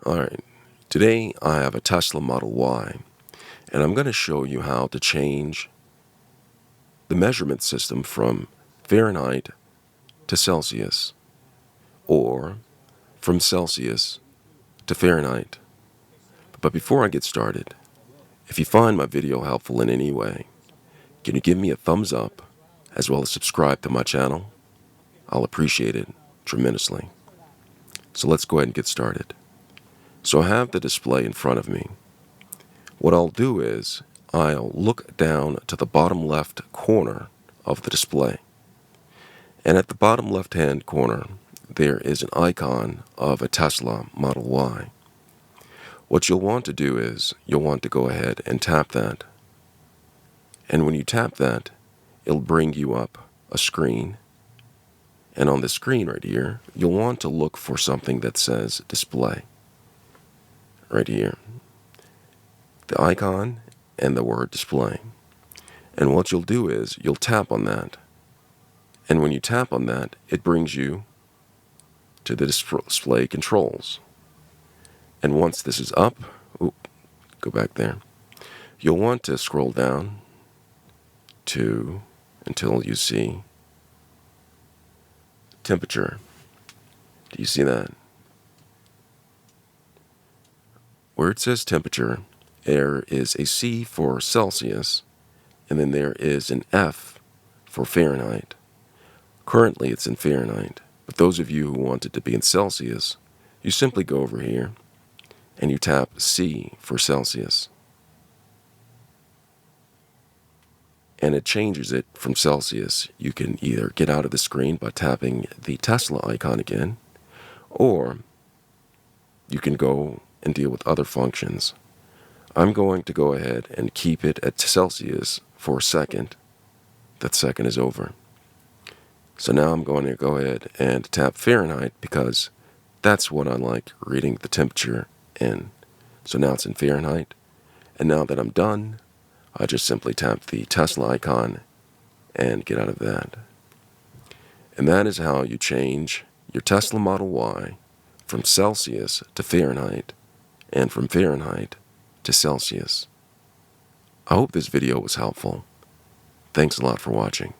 Alright, today I have a Tesla Model Y, and I'm going to show you how to change the measurement system from Fahrenheit to Celsius, or from Celsius to Fahrenheit. But before I get started, if you find my video helpful in any way, can you give me a thumbs up, as well as subscribe to my channel? I'll appreciate it tremendously. So let's go ahead and get started. So I have the display in front of me. What I'll do is I'll look down to the bottom left corner of the display. And at the bottom left hand corner, there is an icon of a Tesla Model Y. What you'll want to do is you'll want to go ahead and tap that. And when you tap that, it'll bring you up a screen. And on the screen right here, you'll want to look for something that says display. Right here. The icon and the word display. And what you'll do is you'll tap on that. And when you tap on that, it brings you to the display controls. And once this is up, go back there, you'll want to scroll down until you see temperature. Do you see that? Where it says temperature, there is a C for Celsius, and then there is an F for Fahrenheit. Currently it's in Fahrenheit, but those of you who want it to be in Celsius, you simply go over here and you tap C for Celsius. And it changes it from Celsius. You can either get out of the screen by tapping the Tesla icon again, or you can go and deal with other functions. I'm going to go ahead and keep it at Celsius for a second. That second is over. So now I'm going to go ahead and tap Fahrenheit because that's what I like reading the temperature in. So now it's in Fahrenheit. And now that I'm done, I just simply tap the Tesla icon and get out of that. And that is how you change your Tesla Model Y from Celsius to Fahrenheit, and from Fahrenheit to Celsius. I hope this video was helpful. Thanks a lot for watching.